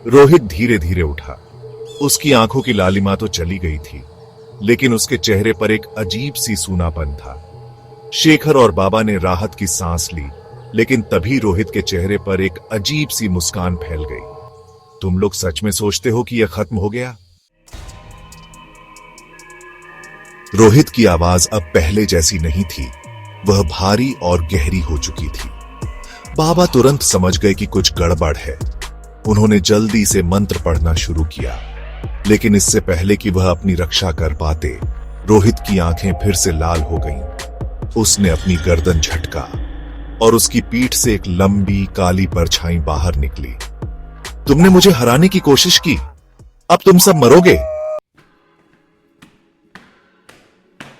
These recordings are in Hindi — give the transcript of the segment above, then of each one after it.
रोहित धीरे धीरे उठा। उसकी आंखों की लालिमा तो चली गई थी, लेकिन उसके चेहरे पर एक अजीब सी सूनापन था। शेखर और बाबा ने राहत की सांस ली, लेकिन तभी रोहित के चेहरे पर एक अजीब सी मुस्कान फैल गई। तुम लोग सच में सोचते हो कि यह खत्म हो गया? रोहित की आवाज अब पहले जैसी नहीं थी, वह भारी और गहरी हो चुकी थी। बाबा तुरंत समझ गए कि कुछ गड़बड़ है। उन्होंने जल्दी से मंत्र पढ़ना शुरू किया, लेकिन इससे पहले कि वह अपनी रक्षा कर पाते, रोहित की आंखें फिर से लाल हो गईं। उसने अपनी गर्दन झटका और उसकी पीठ से एक लंबी काली परछाई बाहर निकली। तुमने मुझे हराने की कोशिश की, अब तुम सब मरोगे।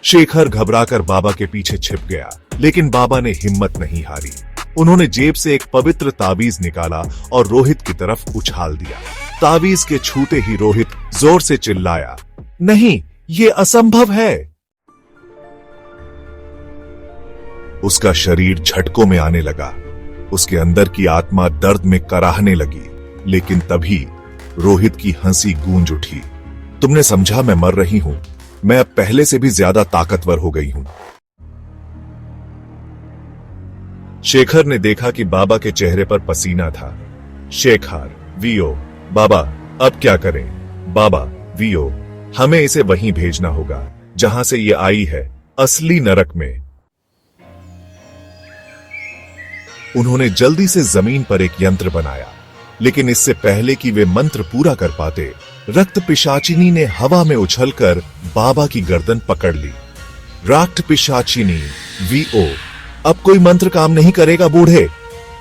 शेखर घबराकर बाबा के पीछे छिप गया, लेकिन बाबा ने हिम्मत नहीं हारी। उन्होंने जेब से एक पवित्र ताबीज निकाला और रोहित की तरफ उछाल दिया। ताबीज के छूते ही रोहित जोर से चिल्लाया, नहीं, ये असंभव है। उसका शरीर झटकों में आने लगा। उसके अंदर की आत्मा दर्द में कराहने लगी, लेकिन तभी रोहित की हंसी गूंज उठी। तुमने समझा मैं मर रही हूं, मैं अब पहले से भी ज्यादा ताकतवर हो गई हूं। शेखर ने देखा कि बाबा के चेहरे पर पसीना था। शेखर, वीओ, बाबा अब क्या करें? बाबा, वीओ, हमें इसे वहीं भेजना होगा जहां से ये आई है, असली नरक में। उन्होंने जल्दी से जमीन पर एक यंत्र बनाया, लेकिन इससे पहले कि वे मंत्र पूरा कर पाते, रक्त पिशाचिनी ने हवा में उछलकर बाबा की गर्दन पकड़ ली। रक्त पिशाचिनी, वीओ, अब कोई मंत्र काम नहीं करेगा बूढ़े।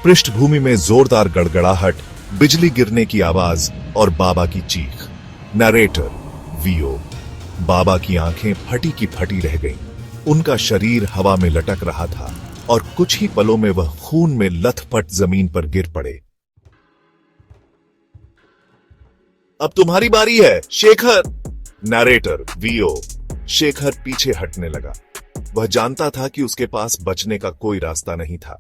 पृष्ठभूमि में जोरदार गड़गड़ाहट, बिजली गिरने की आवाज और बाबा की चीख। नरेटर, वीओ, बाबा की आंखें फटी की फटी रह गईं। उनका शरीर हवा में लटक रहा था और कुछ ही पलों में वह खून में लथपथ जमीन पर गिर पड़े। अब तुम्हारी बारी है, शेखर। नरेटर, वीओ, शेखर पीछे हटने लगा। वह जानता था कि उसके पास बचने का कोई रास्ता नहीं था।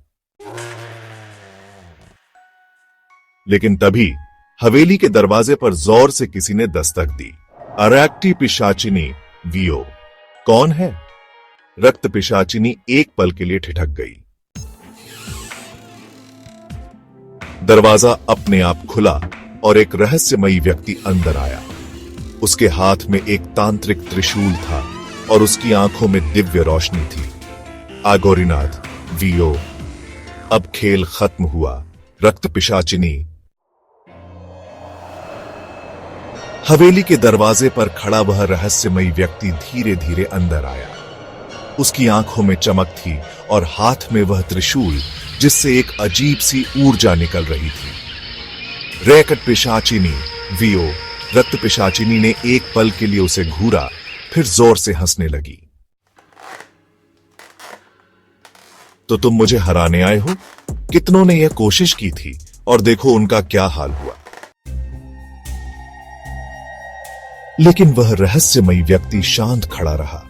लेकिन तभी हवेली के दरवाजे पर जोर से किसी ने दस्तक दी। अरैक्टी पिशाचिनी, वीओ, कौन है? रक्त पिशाचिनी एक पल के लिए ठिठक गई। दरवाजा अपने आप खुला और एक रहस्यमयी व्यक्ति अंदर आया। उसके हाथ में एक तांत्रिक त्रिशूल था और उसकी आंखों में दिव्य रोशनी थी। आगोरीनाथ, वीओ, अब खेल खत्म हुआ। रक्त पिशाचिनी। हवेली के दरवाजे पर खड़ा वह रहस्यमयी व्यक्ति धीरे धीरे अंदर आया। उसकी आंखों में चमक थी और हाथ में वह त्रिशूल, जिससे एक अजीब सी ऊर्जा निकल रही थी। रैकट पिशाचिनी, वीओ, रक्त पिशाचिनी ने एक पल के लिए उसे घूरा, फिर जोर से हंसने लगी। तो तुम मुझे हराने आए हो? कितनों ने यह कोशिश की थी और देखो उनका क्या हाल हुआ। लेकिन वह रहस्यमयी व्यक्ति शांत खड़ा रहा।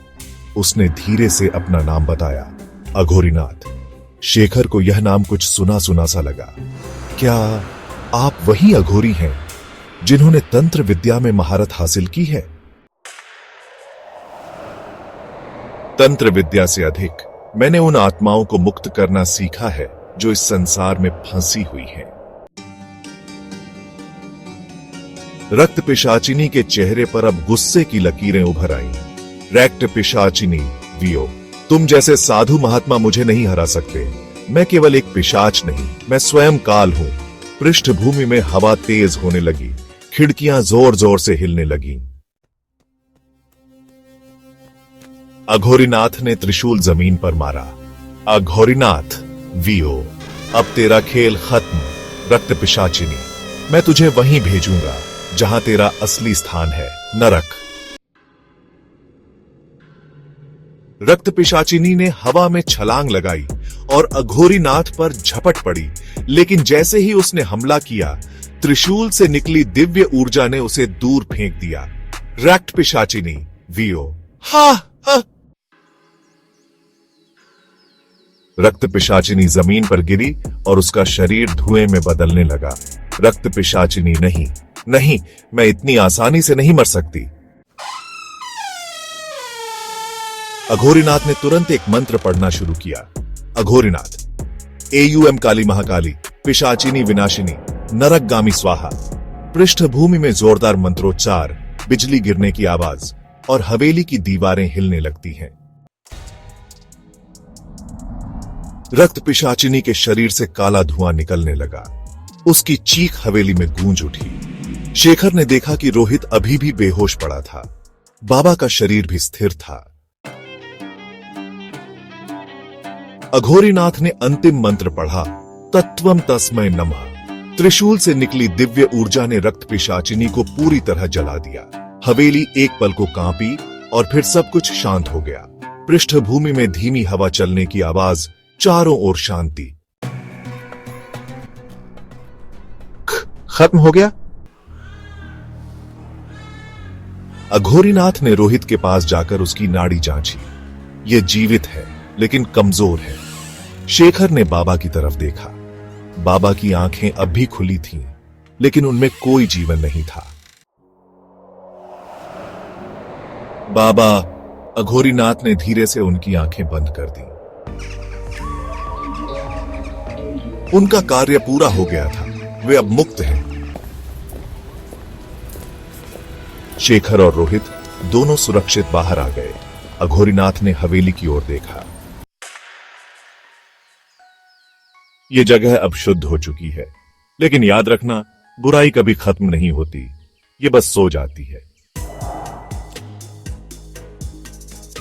उसने धीरे से अपना नाम बताया, अघोरीनाथ। शेखर को यह नाम कुछ सुना सुना सा लगा। क्या आप वही अघोरी हैं जिन्होंने तंत्र विद्या में महारत हासिल की है? तंत्र विद्या से अधिक मैंने उन आत्माओं को मुक्त करना सीखा है जो इस संसार में फंसी हुई हैं। रक्त पिशाचिनी के चेहरे पर अब गुस्से की लकीरें उभर आईं। रक्त पिशाचिनी, वीओ, तुम जैसे साधु महात्मा मुझे नहीं हरा सकते। मैं केवल एक पिशाच नहीं, मैं स्वयं काल हूं। पृष्ठभूमि में हवा तेज होने लगी, खिड़कियां जोर जोर से हिलने लगीं। अघोरीनाथ ने त्रिशूल जमीन पर मारा। अघोरीनाथ, वीओ, अब तेरा खेल खत्म। रक्त पिशाचिनी, मैं तुझे वहीं भेजूंगा जहां तेरा असली स्थान है, नरक। रक्त पिशाचिनी ने हवा में छलांग लगाई और अघोरीनाथ पर झपट पड़ी, लेकिन जैसे ही उसने हमला किया, त्रिशूल से निकली दिव्य ऊर्जा ने उसे दूर फेंक दिया। रक्त पिशाचिनी, वीओ, हा हा। रक्त पिशाचिनी जमीन पर गिरी और उसका शरीर धुएं में बदलने लगा। रक्त पिशाचिनी नहीं, नहीं, मैं इतनी आसानी से नहीं मर सकती। अघोरीनाथ ने तुरंत एक मंत्र पढ़ना शुरू किया। अघोरीनाथ, एयूएम काली महाकाली, पिशाचिनी विनाशिनी, नरकगामी स्वाहा। पृष्ठभूमि में जोरदार मंत्रोच्चार, बिजली गिरने की आवाज और हवेली की दीवारें हिलने लगती हैं। रक्त पिशाचिनी के शरीर से काला धुआं निकलने लगा। उसकी चीख हवेली में गूंज उठी। शेखर ने देखा कि रोहित अभी भी बेहोश पड़ा था। बाबा का शरीर भी स्थिर था। अघोरीनाथ ने अंतिम मंत्र पढ़ा, तत्वम तस्मै नमः। त्रिशूल से निकली दिव्य ऊर्जा ने रक्त पिशाचिनी को पूरी तरह जला दिया। हवेली एक पल को कांपी और फिर सब कुछ शांत हो गया। पृष्ठभूमि में धीमी हवा चलने की आवाज, चारों ओर शांति। खत्म हो गया? अघोरीनाथ ने रोहित के पास जाकर उसकी नाड़ी जांची। यह जीवित है लेकिन कमजोर है। शेखर ने बाबा की तरफ देखा। बाबा की आंखें अब भी खुली थीं, लेकिन उनमें कोई जीवन नहीं था। बाबा, अघोरीनाथ ने धीरे से उनकी आंखें बंद कर दी। उनका कार्य पूरा हो गया था। वे अब मुक्त हैं। शेखर और रोहित दोनों सुरक्षित बाहर आ गए। अघोरीनाथ ने हवेली की ओर देखा। यह जगह अब शुद्ध हो चुकी है, लेकिन याद रखना, बुराई कभी खत्म नहीं होती, ये बस सो जाती है।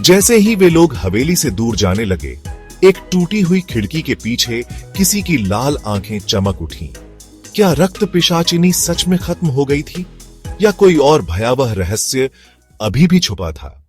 जैसे ही वे लोग हवेली से दूर जाने लगे, एक टूटी हुई खिड़की के पीछे किसी की लाल आंखें चमक उठीं। क्या रक्त पिशाचिनी सच में खत्म हो गई थी या कोई और भयावह रहस्य अभी भी छुपा था?